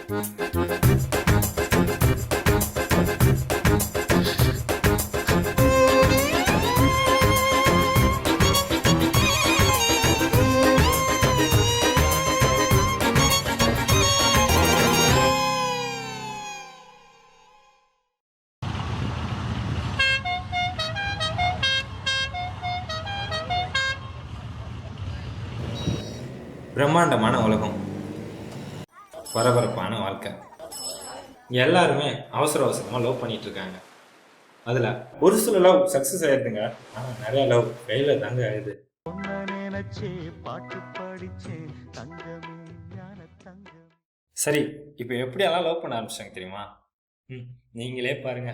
பிரம்மாண்டமான உலகம், பரபரப்பான வாழ்க்கை. எல்லாருமே அவசர அவசரமாக லவ் பண்ணிட்டு இருக்காங்க. அதில் ஒரு சில லவ் சக்ஸஸ் ஆயிடுதுங்க, ஆனால் நிறைய லவ் ஃபெயிலில் தாங்க ஆயிடுது. சரி, இப்போ எப்படியெல்லாம் லவ் பண்ண ஆரம்பிச்சாங்க தெரியுமா? நீங்களே பாருங்க.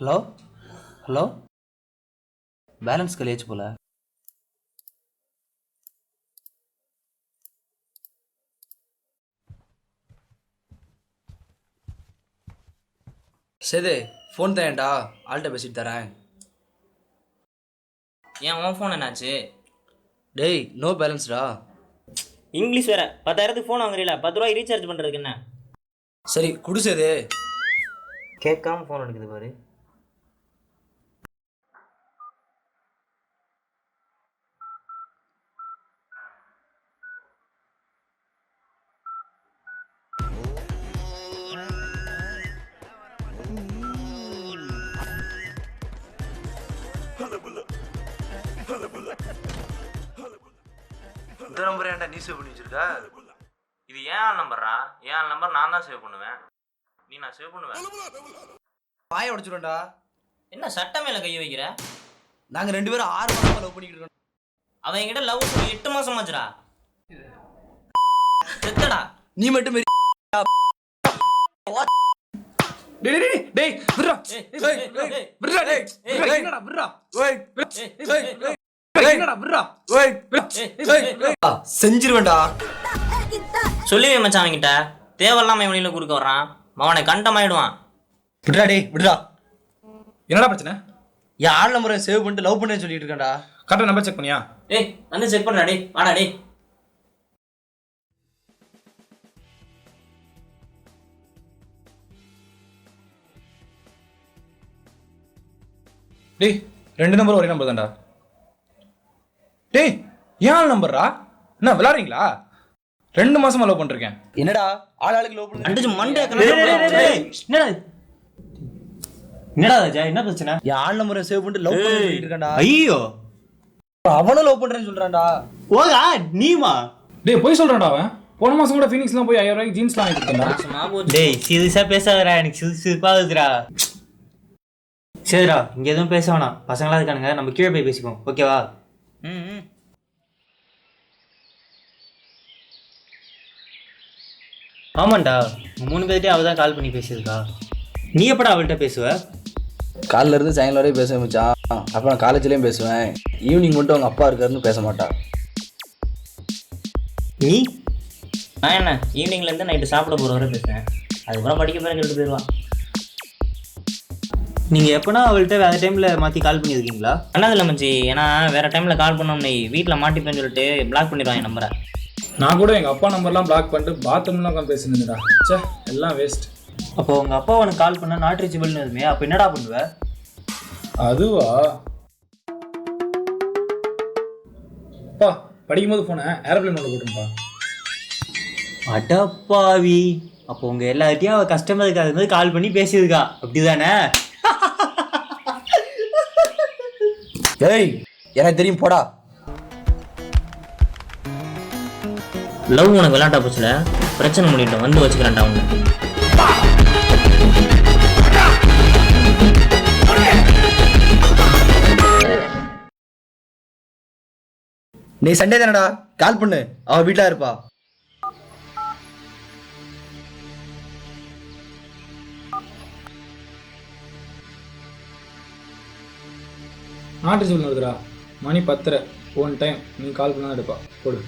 ஹலோ ஹலோ, பேலன்ஸ் கழியாச்சு போல. சரி, ஃபோன் தரேன்டா, ஆள்கிட்ட பேசிட்டு தரேன். ஏன் உன் ஃபோன் என்னாச்சு? டேய், நோ பேலன்ஸ்டா. இங்கிலீஷ் வேற. 10,000க்கு ஃபோன் வாங்குறீல, 10 ரூபாய் ரீசார்ஜ் பண்ணுறதுக்கு என்ன? சரி குடிச்சது கேட்காம ஃபோன் எடுக்குது பாரு. இந்த நம்பர் ஏன்டா நீ சேவ் பண்ணி வச்சிருக்கா? இது ஏன் நம்பர்ரா? ஏன் நம்பர் நான் தான் சேவ் பண்ணுவேன். நீ நான் சேவ் பண்ணுவேன். பாய உடைச்சிருவேன்டா. என்ன சட்டை மேல கை வைக்கிற? நாங்க 2 பேரும் 6 மாசமா லவ் பண்ணிக்கிட்டு இருக்கோம். அவன் என்கிட்ட லவ் பண்ணி 8 மாசம் ஆச்சுடா. செத்தடா. நீ மட்டும் டேய் டேய் டேய் விட்றா. டேய் விட்றா. டேய் என்னடா விட்றா. ஓய் என்னடா விட்றா. ஓய் செஞ்சிருவேன்டா. சொல்லிவே மச்சான் அவன்கிட்ட. தேவையில்லாம வெளியில குறுக்க வர்றான். அவனை கண்டமாயிடுவான். விட்றா. டேய் விட்றா. என்னடா பிரச்சனை? என் ஆள் நம்பரை சேவ் பண்ணிட்டு லவ் பண்ணேன்னு சொல்லிட்டு இருக்கேன்டா. கரெக்டாக நம்பர் செக் பண்ணியா? டேய் வந்து செக் பண்ணுடா. டேய் வாடா. டேய் டேய் 2 நம்பர் ஒரே நம்பர் தான்டா. டேய் ஏன் நம்பர்ரா? என்ன விளையாடுறீங்களா? 2 மாசமா லவ் பண்ணிருக்கேன். என்னடா ஆளுக்கு லவ் பண்ணு அடிச்சு மண்டே. என்னடா ராஜா, என்ன பிரச்சனை? என் ஆள் நம்பரை சேவ் பண்ணிட்டு லவ் பண்ண சொல்லிட்டு இருக்கேன்டா. ஐயோ, அவனும் லவ் பண்றேன்னு சொல்றான்டா. ஓகா நீமா? டேய் போய் சொல்றான்டா அவன். போன மாசம் கூட ஃபீனிக்ஸ்லாம் போய் 5000 ரூபாய்க்கு ஜீன்ஸ்லாம் வாங்கி கொடுத்தா. டேய் சீரியஸா பேசாதடா, எனக்கு சிரிப்பாகுதுடா. சரிடா, இங்க எதுவும் பேச வேணாம். பசங்களா இருக்கானுங்க, நம்ம கீழே போய் பேசிப்போம், ஓகேவா? ஆமாண்டா, 3 பேர்கிட்டே அவள் தான் கால் பண்ணி பேசியிருக்கா. நீ எப்படா அவள்கிட்ட பேசுவ? காலைல இருந்து சாயங்காலம் வரையும் பேச மச்சான். அப்புறம் காலேஜ்லேயும் பேசுவேன். ஈவினிங் மட்டும் அவங்க அப்பா இருக்காருன்னு பேச மாட்டான். நீ? நான் என்ன ஈவினிங்லேருந்து நைட்டு சாப்பிட போகிற வரை பேசுவேன். அதுக்கப்புறம் படிக்க பிறகு எடுத்து போயிடுவான். நீங்கள் எப்போனா அவள்கிட்ட வேறு டைமில் மாற்றி கால் பண்ணியிருக்கீங்களா? பண்ணதில்லை மச்சி. ஏன்னா வேறு டைமில் கால் பண்ணோம்னு வீட்டில் மாட்டிப்பேன்னு சொல்லிட்டு பிளாக் பண்ணிடுவான் என் நம்பரை. நான் கூட எங்கள் அப்பா நம்பர்லாம் பிளாக் பண்ணிட்டு பாத்ரூம்லாம் உட்காந்து பேசினேன்டா. சே, எல்லாம் வேஸ்ட். அப்போ உங்கள் அப்பா உனக்கு கால் பண்ணால் நாட் ரீச்சபிள்னு எதுவுமே, அப்போ என்னடா பண்ணுவ? அதுவா? அப்பா படிக்கும்போது போனேன் ஏரோப்ளேன் மோட்ல போட்டுருப்பா. அடப்பாவி, அப்போ உங்கள் எல்லார்ட்டையும் அவள் கஸ்டமருக்கு அது மாதிரி கால் பண்ணி பேசியிருக்கா, அப்படி தானே? ஏய், எனக்கு தெரியும், போடா. லவ் உனக்கு விளையாட்டா போச்சுல, பிரச்சனை முடியட்டும், வந்து வச்சுக்கிறேன்டா உன்னை. நீ சண்டே தானடா, கால் பண்ணு, அவ வீட்டில் இருப்பா. நாட் ரீச்சபிள் வருதுடா. மணி 10:30 ஒன் டைம். நீ கால் பண்ணா எடுப்பா. போடு.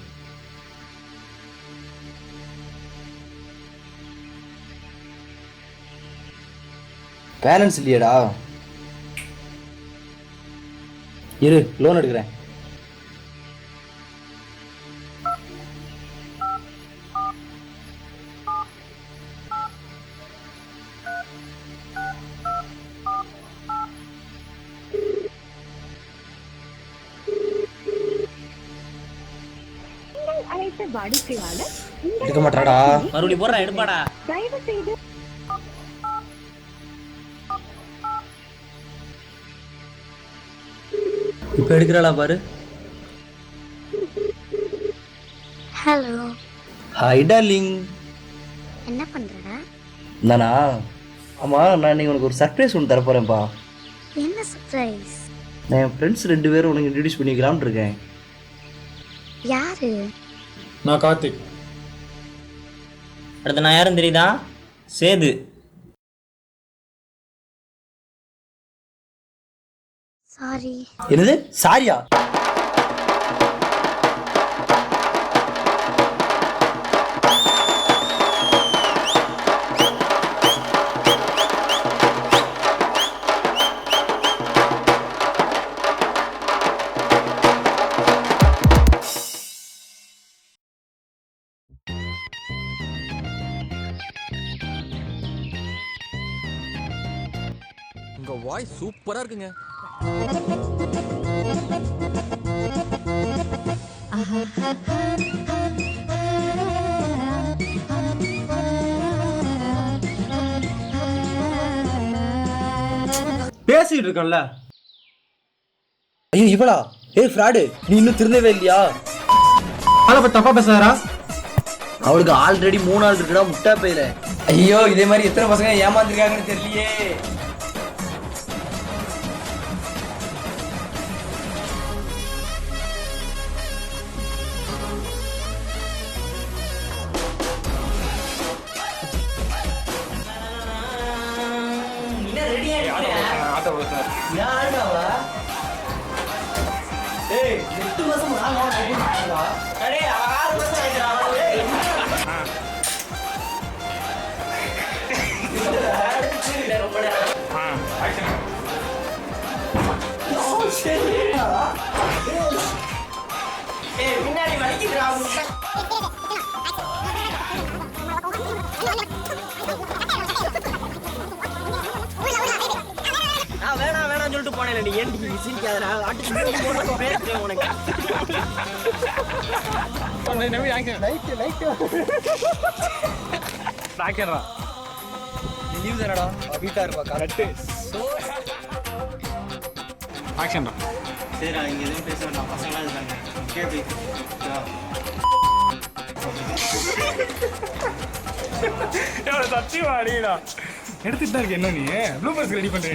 பேலன்ஸ் இல்லையடா. இரு, லோன் எடுக்கிறேன். எடுக்க மாட்டாடா. மறுபடியும் போடுறா, எடுப்பாடா. இப்போ எடுக்கிறாளா பாரு. Hello, hi darling. என்ன பண்றடா? நானா? ஆமாம், நான் இன்னைக்கு உனக்கு ஒரு சர்ப்ரைஸ் ஒன்று தரப்போகிறேன்ப்பா. என்ன சர்ப்ரைஸ்? நான் என் ஃப்ரெண்ட்ஸ் 2 பேரும் உனக்கு இன்ட்ரடியூஸ் பண்ணிக்கலாம்னு இருக்கேன். யாரு? நான் கார்த்திக். அடுத்து நான் யாரும் தெரியுதா? சேது. சாரி. என்னது சாரியா? உங்க வாய்ஸ் சூப்பரா இருக்குங்க. பேசிக்கிட்டு இருக்கோம்ல. ஐயோ இவளா? ஏய் ஃப்ராடு, நீ இன்னும் திருந்தவே இல்லையா? ஆளை தப்பா பேசாதடா. அவளுக்கு ஆல்ரெடி 3 ஆள் இருக்குடா, முட்டா பையில. ஐயோ, இதே மாதிரி எத்தனை பசங்க ஏமாந்துருக்காங்கன்னு தெரியலையே. ஏய், 8 மாசம் வேணாம் சொல்லிட்டு போனேன். நீ ஏன் சிரிக்காத? உனக்கு லீவ் தானடா, வீட்டா இருப்பா. கரெக்ட். ஆக்ஷன்டா. சரிடா, இங்கே எதுவும் பேச வேண்டாம், பசங்களாம் இருக்காங்க. கேபி சத்தியமா அடிடா. எடுத்துட்டு தான் இருக்கு. என்ன நீ ப்ளூ பர்ஸ் ரெடி பண்ற?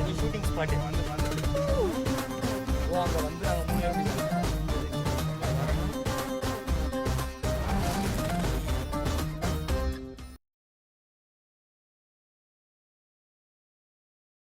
நீ ஷூட்டிங் ஸ்பாட்டு. அங்க வந்து